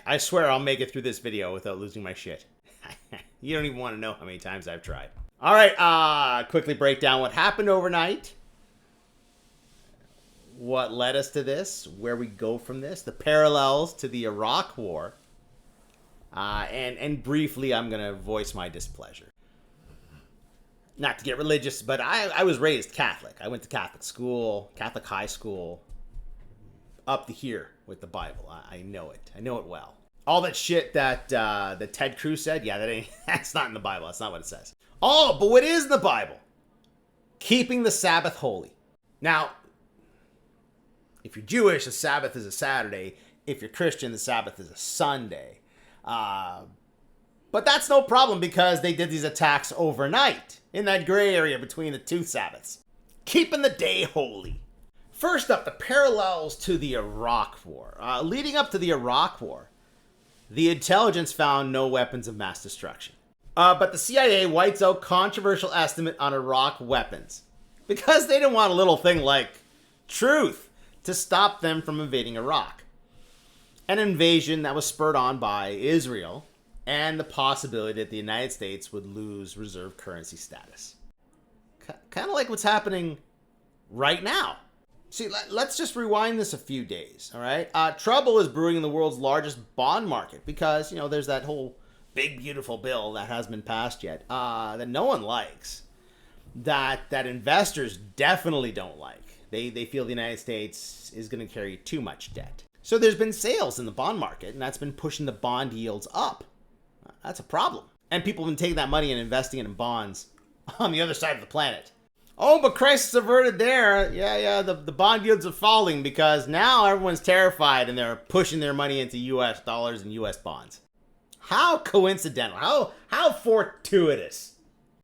I swear I'll make it through this video without losing my shit. You don't even want to know how many times I've tried. All right, quickly break down what happened overnight. What led us to this, where we go from this, the parallels to the Iraq War. And briefly, I'm going to voice my displeasure. Not to get religious, but I was raised Catholic. I went to Catholic school, Catholic high school, up to here with the Bible. I know it. I know it well. All that shit that Ted Cruz said, yeah, that's not in the Bible. That's not what it says. Oh, but what is in the Bible? Keeping the Sabbath holy. Now, if you're Jewish, the Sabbath is a Saturday. If you're Christian, the Sabbath is a Sunday. But that's no problem because they did these attacks overnight in that gray area between the two Sabbaths. Keeping the day holy. First up, the parallels to the Iraq War. Leading up to the Iraq War, the intelligence found no weapons of mass destruction. But the CIA whites out controversial estimate on Iraq weapons because they didn't want a little thing like truth to stop them from invading Iraq. An invasion that was spurred on by Israel and the possibility that the United States would lose reserve currency status. Kind of like what's happening right now. See, let's just rewind this a few days, all right? Trouble is brewing in the world's largest bond market because, there's that whole big, beautiful bill that hasn't been passed yet that no one likes, that investors definitely don't like. They feel the United States is going to carry too much debt. So there's been sales in the bond market, and that's been pushing the bond yields up. That's a problem. And people have been taking that money and investing it in bonds on the other side of the planet. Oh, but crisis averted there. Yeah, the bond yields are falling because now everyone's terrified and they're pushing their money into U.S. dollars and U.S. bonds. How coincidental. How fortuitous.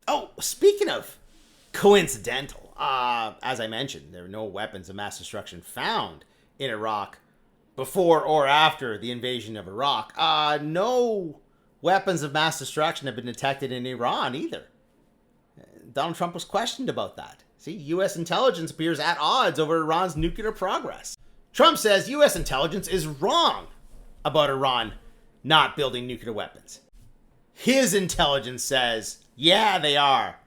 Oh, speaking of coincidental, as I mentioned, there were no weapons of mass destruction found in Iraq before or after the invasion of Iraq. No weapons of mass destruction have been detected in Iran either. Donald Trump was questioned about that. See, U.S. intelligence appears at odds over Iran's nuclear progress. Trump says U.S. intelligence is wrong about Iran not building nuclear weapons. His intelligence says, yeah, they are.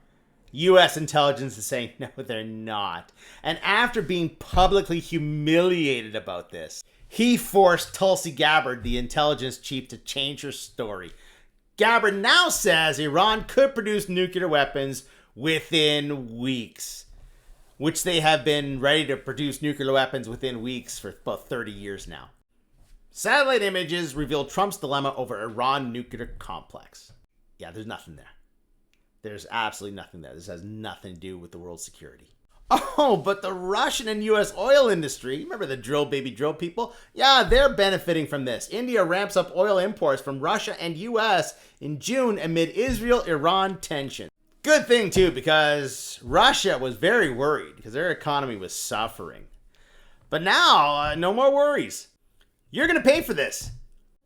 U.S. intelligence is saying, no, they're not. And after being publicly humiliated about this, he forced Tulsi Gabbard, the intelligence chief, to change her story. Gabbard now says Iran could produce nuclear weapons within weeks, which they have been ready to produce nuclear weapons within weeks for about 30 years now. Satellite images reveal Trump's dilemma over Iran nuclear complex. Yeah, there's nothing there. There's absolutely nothing there. This has nothing to do with the world's security. Oh, but the Russian and U.S. oil industry, remember the drill baby drill people? Yeah, they're benefiting from this. India ramps up oil imports from Russia and U.S. in June amid Israel-Iran tension. Good thing, too, because Russia was very worried because their economy was suffering. But now, no more worries. You're going to pay for this.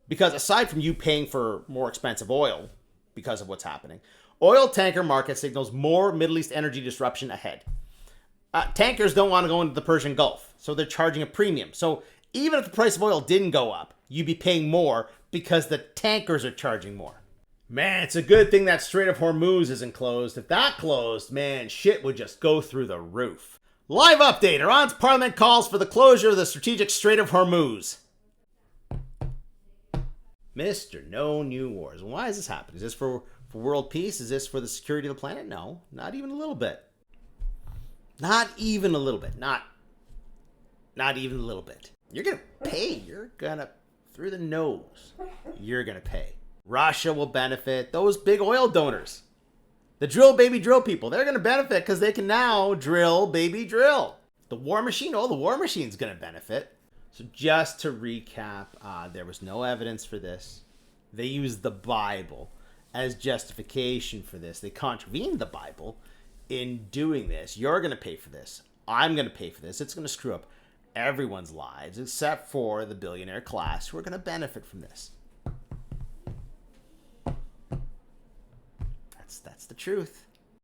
Because aside from you paying for more expensive oil because of what's happening, oil tanker market signals more Middle East energy disruption ahead. Tankers don't want to go into the Persian Gulf, so they're charging a premium. So even if the price of oil didn't go up, you'd be paying more because the tankers are charging more. Man, it's a good thing that Strait of Hormuz isn't closed. If that closed, man, shit would just go through the roof. Live update. Iran's parliament calls for the closure of the strategic Strait of Hormuz. Mr. No New Wars. Why is this happening? Is this for world peace? Is this for the security of the planet? No, not even a little bit. Not even a little bit. Not even a little bit. You're going to pay. You're going to, through the nose, you're going to pay. Russia will benefit. Those big oil donors. The drill baby drill people. They're going to benefit because they can now drill baby drill. The war machine. Oh, the war machine's going to benefit. So just to recap, there was no evidence for this. They used the Bible as justification for this. They contravened the Bible in doing this. You're going to pay for this. I'm going to pay for this. It's going to screw up everyone's lives except for the billionaire class who are going to benefit from this. That's the truth.